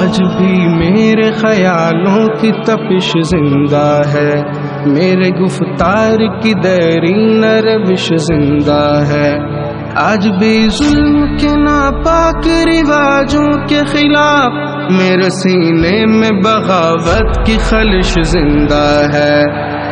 آج بھی میرے خیالوں کی تپش زندہ ہے، میرے گفتار کی دیرین روش زندہ ہے، آج بھی ظلم کے ناپاک رواجوں کے خلاف میرے سینے میں بغاوت کی خلش زندہ ہے،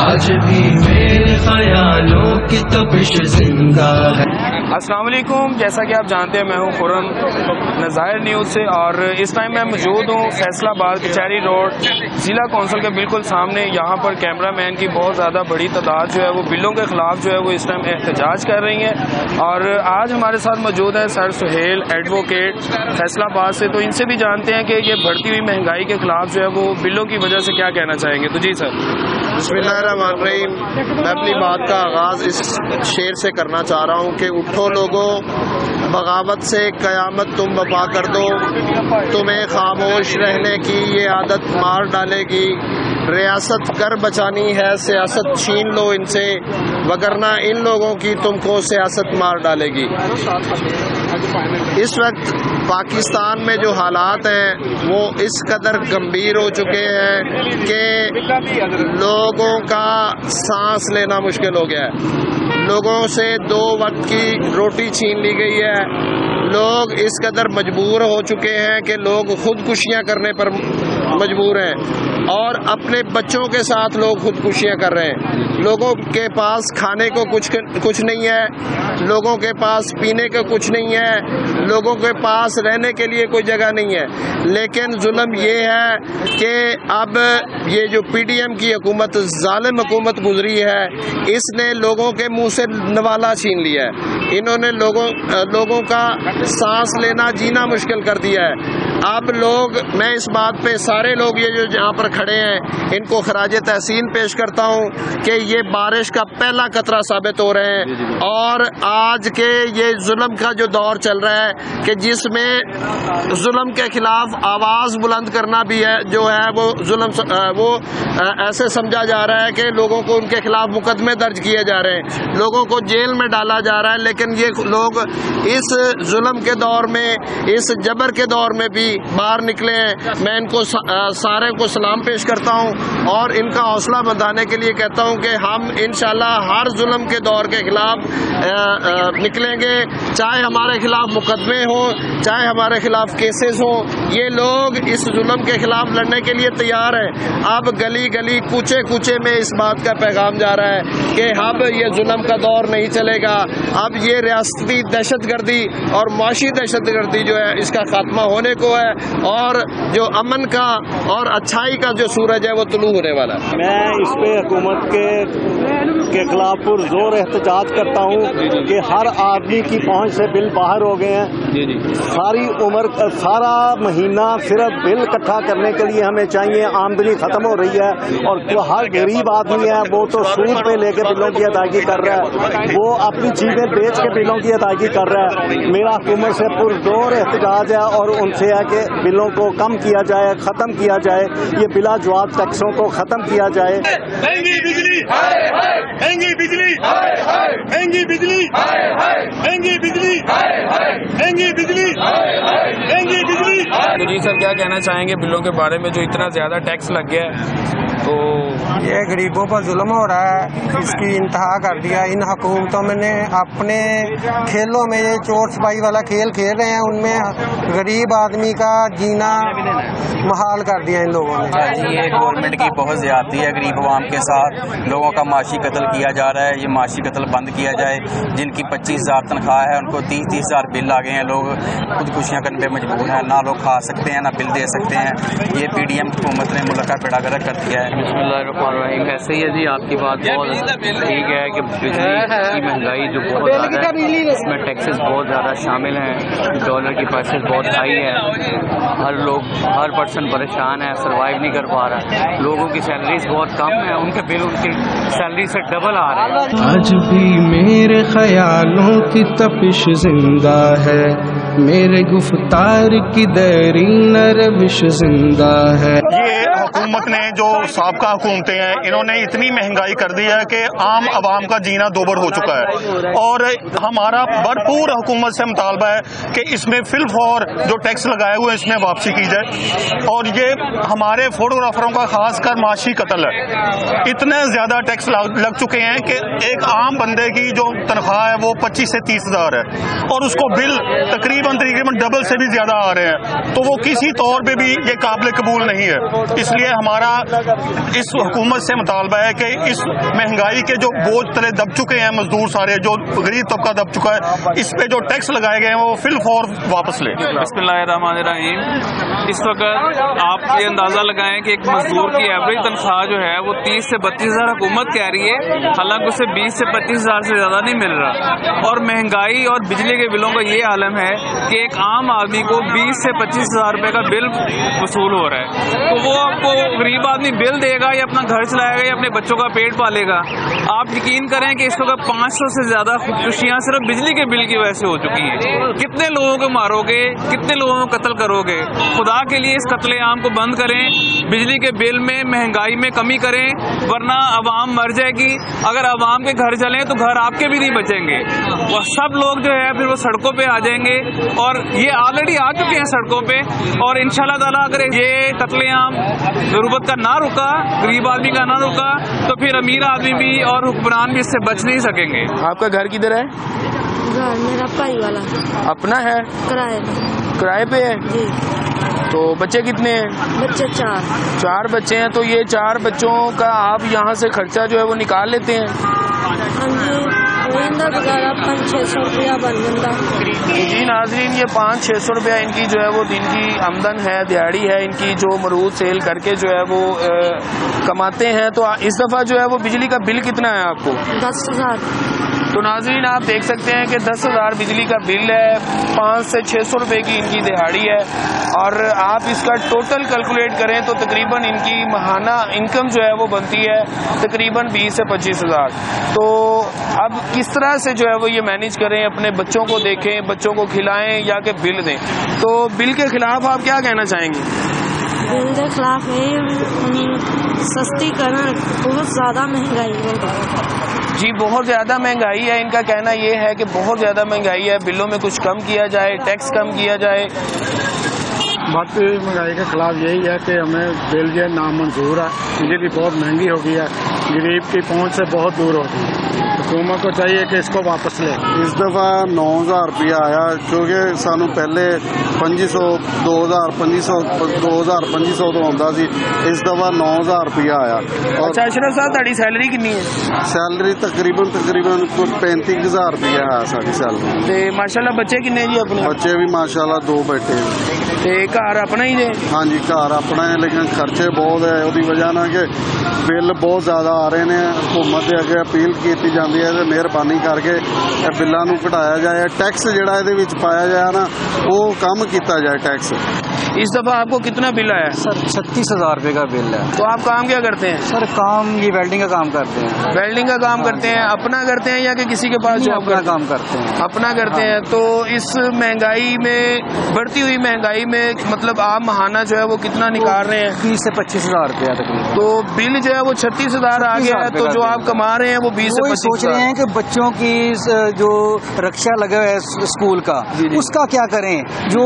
آج بھی میرے خیالوں کی تپش زندہ ہے۔ السلام علیکم، جیسا کہ آپ جانتے ہیں میں ہوں خرم نظائر نیوز سے، اور اس ٹائم میں موجود ہوں فیصل آباد کچہری روڈ ضلع کونسل کے بالکل سامنے۔ یہاں پر کیمرہ مین کی بہت زیادہ بڑی تعداد جو ہے وہ بلوں کے خلاف جو ہے وہ اس ٹائم احتجاج کر رہی ہیں، اور آج ہمارے ساتھ موجود ہیں سر سہیل ایڈوکیٹ فیصل آباد سے، تو ان سے بھی جانتے ہیں کہ یہ بڑھتی ہوئی مہنگائی کے خلاف جو ہے وہ بلوں کی وجہ سے کیا کہنا چاہیں گے۔ تو جی سر۔ بسم اللہ الرحمن الرحیم۔ میں اپنی بات کا آغاز اس شعر سے کرنا چاہ رہا ہوں کہ اٹھو لوگوں، بغاوت سے قیامت تم برپا کر دو، تمہیں خاموش رہنے کی یہ عادت مار ڈالے گی، ریاست کر بچانی ہے سیاست چھین لو ان سے، وگرنہ ان لوگوں کی تم کو سیاست مار ڈالے گی۔ اس وقت پاکستان میں جو حالات ہیں وہ اس قدر گمبھیر ہو چکے ہیں کہ لوگوں کا سانس لینا مشکل ہو گیا ہے، لوگوں سے 2 وقت کی روٹی چھین لی گئی ہے، لوگ اس قدر مجبور ہو چکے ہیں کہ لوگ خودکشیاں کرنے پر مجبور ہیں، اور اپنے بچوں کے ساتھ لوگ خودکشیاں کر رہے ہیں۔ لوگوں کے پاس کھانے کو کچھ نہیں ہے، لوگوں کے پاس پینے کو کچھ نہیں ہے، لوگوں کے پاس رہنے کے لیے کوئی جگہ نہیں ہے، لیکن ظلم یہ ہے کہ اب یہ جو پی ڈی ایم کی حکومت ظالم حکومت گزری ہے، اس نے لوگوں کے منہ سے نوالا چھین لیا ہے، انہوں نے لوگوں کا سانس لینا جینا مشکل کر دیا ہے۔ اب میں اس بات پہ سارے لوگ یہ جو یہاں پر کھڑے ہیں ان کو خراج تحسین پیش کرتا ہوں کہ یہ بارش کا پہلا قطرہ ثابت ہو رہے ہیں، اور آج کے یہ ظلم کا جو دور چل رہا ہے کہ جس میں ظلم کے خلاف آواز بلند کرنا بھی ہے جو ہے وہ ظلم وہ ایسے سمجھا جا رہا ہے کہ لوگوں کو ان کے خلاف مقدمے درج کیے جا رہے ہیں، لوگوں کو جیل میں ڈالا جا رہا ہے، لیکن یہ لوگ اس ظلم کے دور میں، اس جبر کے دور میں بھی باہر نکلے ہیں۔ میں ان کو سارے کو سلام پیش کرتا ہوں اور ان کا حوصلہ بندھانے کے لیے کہتا ہوں کہ ہم انشاءاللہ ہر ظلم کے دور کے خلاف نکلیں گے، چاہے ہمارے خلاف مقدمے ہوں، چاہے ہمارے خلاف کیسز ہوں، یہ لوگ اس ظلم کے خلاف لڑنے کے لیے تیار ہیں۔ اب گلی گلی کوچے کوچے میں اس بات کا پیغام جا رہا ہے کہ اب یہ ظلم کا دور نہیں چلے گا، اب یہ ریاستی دہشت گردی اور معاشی دہشت گردی جو ہے اس کا خاتمہ ہونے کو ہے، اور جو امن کا اور اچھائی کا جو سورج ہے وہ طلوع ہونے والا ہے۔ میں اس پہ حکومت کے خلاف پرزور احتجاج کرتا ہوں کہ ہر آدمی کی پہنچ سے بل باہر ہو گئے ہیں، ساری عمر سارا مہینہ صرف بل اکٹھا کرنے کے لیے ہمیں چاہیے، آمدنی ختم ہو رہی ہے، اور جو ہر غریب آدمی ہے وہ تو سود پہ لے کے بلوں کی ادائیگی کر رہا ہے، وہ اپنی چیزیں بیچ کے بلوں کی ادائیگی کر رہا ہے۔ میرا حکومت سے پرزور احتجاج ہے اور ان سے ہے کہ بلوں کو کم کیا جائے، ختم کیا جائے، یہ بلا جواز ٹیکسوں کو ختم کیا جائے۔ مہنگی بجلی، مہنگی بجلی، مہنگی بجلی، مہنگی بجلی، مہنگی بجلی، مہنگی بجلی۔ تو جی سر، کیا کہنا چاہیں گے بلوں کے بارے میں جو اتنا زیادہ ٹیکس لگ گیا ہے؟ تو یہ غریبوں پر ظلم ہو رہا ہے، اس کی انتہا کر دیا ان حکومتوں میں نے۔ اپنے کھیلوں میں یہ چور سپاہی والا کھیل کھیل رہے ہیں، ان میں غریب آدمی کا جینا محال کر دیا ان لوگوں نے۔ یہ گورنمنٹ کی بہت زیادتی ہے غریب عوام کے ساتھ، لوگوں کا معاشی قتل کیا جا رہا ہے، یہ معاشی قتل بند کیا جائے۔ جن کی 25,000 تنخواہ ہے ان کو 30,000 بل آ گئے ہیں، لوگ خودکشیاں کرنے پہ مجبور ہیں، نہ لوگ کھا سکتے ہیں نہ بل دے سکتے ہیں۔ یہ پی ڈی ایم حکومت نے ملک کا بیڑا گرک کر دیا ہے۔ بسم اللہ الرحمن الرحیم۔ ایسے ہی ہے جی، آپ کی بات بہت ٹھیک ہے کہ بجلی کی مہنگائی جو بہت زیادہ ہے، اس میں ٹیکسز بہت زیادہ شامل ہیں، ڈالر کی پرائسز بہت ہائی ہے، ہر پرسن پریشان ہے، سروائیو نہیں کر پا رہا، لوگوں کی سیلریز بہت کم ہیں، ان کے بل ان کی سیلری سے ڈبل آ رہے ہیں۔ آج بھی میرے خیالوں کی تپش زندہ ہے، میرے گفتار کی دیرین روش زندہ ہے۔ یہ हुकूमत ने, जो साबका हुकूमतें हैं, इन्होंने इतनी महंगाई कर दी है कि आम आवाम का जीना दोबर हो चुका है। और हमारा भरपूर हुकूमत से मुतालबा है कि इसमें फिलफौर जो टैक्स लगाए हुए इसमें वापसी की जाए। और ये हमारे फोटोग्राफरों का खासकर माशी कत्ल है। इतने ज़्यादा टैक्स लग चुके हैं कि एक आम बंदे की जो तनख्वाह है वो 25 से 30 हज़ार है और उसको बिल तकरीबन डबल से भी ज़्यादा आ रहे हैं। तो वो किसी तौर पे भी ये काबिल कबूल नहीं है। इसलिए हमारा इस हुकूमत से मुतालबा है कि इस महंगाई के जो बोझ तले दब चुके हैं मजदूर सारे, जो गरीब तबका दब चुका है, इस पे जो टैक्स लगाए गए हैं वो फिलफौर वापस ले। बिस्मिल्लाहिर्रहमानिर्रहीम। इस वक्त आप ये अंदाज़ा लगाएं कि एक मजदूर की एवरेज तनख्वाह जो है वो 30 से 32 हज़ार हुकूमत कह रही है, हालांकि उसे 20 से 25 हज़ार से ज़्यादा नहीं मिल रहा। और महंगाई और बिजली के बिलों का ये आलम है कि एक आम आदमी को 20 से 25 हज़ार रुपये का बिल वसूल हो रहा है। तो वो आपको गरीब आदमी बिल देगा या अपना घर चलाएगा या अपने बच्चों का पेट पालेगा। आप यकीन करें कि इस वक्त 500 से ज़्यादा खुदकुशियाँ सिर्फ बिजली के बिल की वजह से हो चुकी हैं। कितने लोगों को मारोगे, कितने लोगों को कत्ल करोगे? खुदा के लिए इस कत्लेआम को बंद करें, बिजली के बिल में महंगाई में कमी करें, वरना आवाम मर जाएगी। अगर आवाम के घर चलें तो घर आपके भी नहीं बचेंगे, वो सब लोग जो है फिर वो सड़कों पे आ जाएंगे। और ये ऑलरेडी आ चुके हैं सड़कों पे। और इंशाल्लाह ताला अगर ये कत्लेआम ज़रूरत का ना रुका, गरीब आदमी का ना रुका, तो फिर अमीर आदमी भी और हुक्मरान भी इससे बच नहीं सकेंगे। आपका घर किधर है? घर मेरा भाई वाला अपना है? किराए पे है जी। तो बच्चे कितने हैं? बच्चे 4 बच्चे हैं। तो ये 4 बच्चों का आप यहाँ से खर्चा जो है वो निकाल लेते हैं? हाँ जी, 500-600 रुपया बन जाता। तो जी नाजरीन, ये 500-600 रुपया इनकी जो है वो दिन की आमदन है, दिहाड़ी है इनकी, जो मरूद सेल करके जो है वो कमाते हैं। तो इस दफ़ा जो है वो बिजली का बिल कितना है आपको? 10,000। तो नाज़रीन आप देख सकते हैं कि 10,000 बिजली का बिल है, 500 से 600 रुपये की इनकी दिहाड़ी है। और आप इसका टोटल कैलकुलेट करें तो तकरीबन इनकी माहाना इनकम जो है वो बनती है तकरीबन 20 से 25 हज़ार। तो अब किस तरह से जो है वो ये मैनेज करें, अपने बच्चों को देखें, बच्चों को खिलाएं या कि बिल दें? तो बिल के खिलाफ आप क्या कहना चाहेंगे? बिल के खिलाफ सस्ती करना, बहुत ज़्यादा महंगाई है जी, बहुत ज़्यादा महंगाई है। इनका कहना ये है कि बहुत ज़्यादा महंगाई है, बिलों में कुछ कम किया जाए, टैक्स कम किया जाए। बढ़ती हुई महंगाई के खिलाफ यही है कि हमें बिल जो नामंजूर है, बिजली बहुत महंगी हो गई है, गरीब की पहुंच से बहुत दूर हो गई। हुकूमत को चाहिए कि इसको वापस ले। इस दफ़ा 9,000 रुपया आया, क्योंकि सानू पहले 2500 2000 तो होंदा सी, इस दफ़ा 9,000 रुपया आया। अच्छा अशरफ साहब, ताड़ी सैलरी कितनी है? सैलरी तकरीबन 35,000 रुपया है साड़ी सैलरी। ते माशाल्लाह बच्चे किन्ने जी अपने? बच्चे भी माशाल्लाह 2 बेटे हैं। ते घर अपना ही है? हाँ जी, घर अपना है, लेकिन खर्चे बहुत है। उसकी वजह ना कि बिल बहुत ज़्यादा आ रहे हैं। हुकूमत के अगे अपील की जाती है कि मेहरबानी करके बिलों को घटाया जाए, टैक्स जिहड़ा इहदे विच पाया जाए ना वो कम किया जाए टैक्स। इस दफ़ा आपको कितना बिल आया? सर 36,000 रुपये का बिल है। तो आप काम क्या करते हैं? सर काम ये वेल्डिंग का काम करते हैं। वेल्डिंग का काम करते हैं? अपना करते हैं या कि किसी के पास जॉब अपना काम करते हैं? अपना करते हैं। तो इस महंगाई में, बढ़ती हुई महंगाई में, मतलब आप महाना जो है वो कितना निकाल रहे हैं? 20 से 25,000 रुपया तकरीबन। तो बिल जो है वो 36,000 आ गया है। तो जो आप कमा रहे हैं वो 20 से 25 सोच रहे हैं कि बच्चों की जो रक्षा लगे हुए है स्कूल का, उसका क्या करें? जो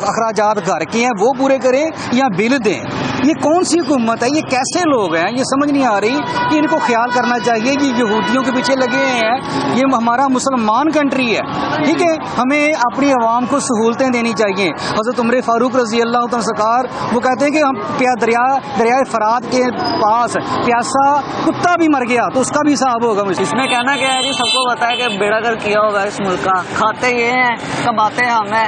अखराजात घर के हैं वो पूरे करें या बिल दें? ये कौन सी हुकूमत है? ये कैसे लोग हैं? ये समझ नहीं आ रही कि इनको ख्याल करना चाहिए। ये यहूदियों के पीछे लगे हैं, ये हमारा मुसलमान कंट्री है, ठीक है? हमें अपनी आवाम को सहूलतें देनी चाहिए। हज़रत उमर फारूक रज़ी अल्लाह तआला सरकार वो कहते हैं कि हम दरियाए फरात के पास प्यासा कुत्ता भी मर गया तो उसका भी हिसाब होगा। इसमें कहना क्या है जी, सबको पता है कि बेड़ा गर्क किया होगा इस मुल्क का। खाते ये हैं, कमाते हैं हमें,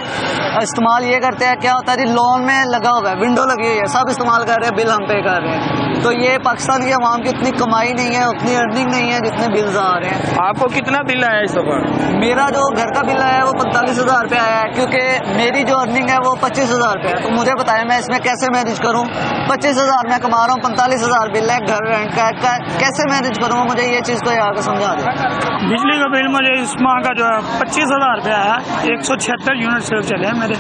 इस्तेमाल ये करते हैं। क्या होता है जी, लोन में लगा हुआ है, विंडो लगी हुई है, सब इस्तेमाल कर रहे हैं, बिल हम पे कर रहे हैं। तो ये पाकिस्तान की आवाम की उतनी कमाई नहीं है, उतनी अर्निंग नहीं है जितने बिल्स आ रहे हैं। आपको कितना बिल आया इस दफा? मेरा जो घर का बिल आया है वो 45,000 रुपये आया है, क्योंकि मेरी जो अर्निंग है वो 25,000 रुपये है। तो मुझे बताया मैं इसमें कैसे मैनेज करूँ? 25,000 मैं कमा रहा हूँ, 45,000 बिल है घर रेंट का, कैसे मैनेज करूँ? मुझे ये चीज़ को यहाँ समझा दें। बिजली का बिल मुझे इस माह का जो है 25,000 रुपया है। 176 यूनिट सिर्फ चले हैं मेरे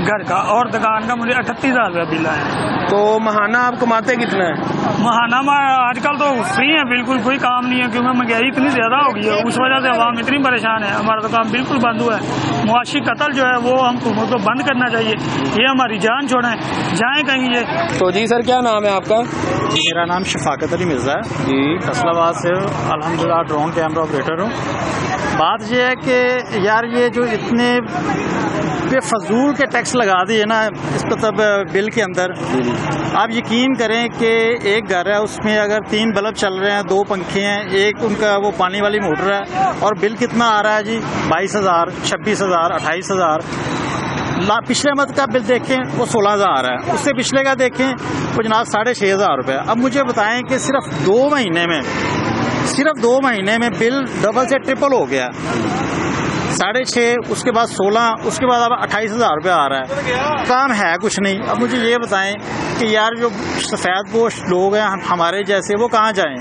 घर का, और اور दुकान का मुझे 38,000 रुपया बिल आया। तो महाना आप कमाते कितना है? महाना में आजकल तो फ्री है, बिल्कुल कोई काम नहीं है, क्योंकि महंगाई इतनी ज़्यादा हो गई है, उस वजह से आवाम इतनी परेशान है। हमारा तो काम बिल्कुल बंद हुआ है। मुआशी कत्ल जो है वो हम हुकूमत को बंद करना चाहिए, ये हमारी जान छोड़ें, जाएँ कहीं ये। तो जी सर, क्या नाम है आपका? मेरा नाम शफाकत अली मिर्ज़ा है जी, फैसलाबाद से अल्हम्दुलिल्लाह ड्रोन कैमरा ऑपरेटर हूँ। बात यह है कि यार ये जो इतने बेफजूल के टैक्स लगा दिए ना इस मतलब बिल के अंदर, आप यकीन करें कि एक घर है उसमें अगर 3 बल्ब चल रहे हैं, 2 पंखे हैं, एक उनका वो पानी वाली मोटर है, और बिल कितना आ रहा है जी? 22,000, 26,000, 28,000। पिछले मत का बिल देखें वो 16,000 है, उससे पिछले का देखें वो जनाब 6,500 रुपये। अब मुझे बताएं कि सिर्फ 2 महीने में बिल डबल से ट्रिपल हो गया। 6,500, उसके बाद 16, उसके बाद अब 28,000 रुपये आ रहा है। काम है कुछ नहीं। अब मुझे ये बताएं कि यार जो सफ़ेद पोश लोग हैं हमारे जैसे, वो कहाँ जाएं?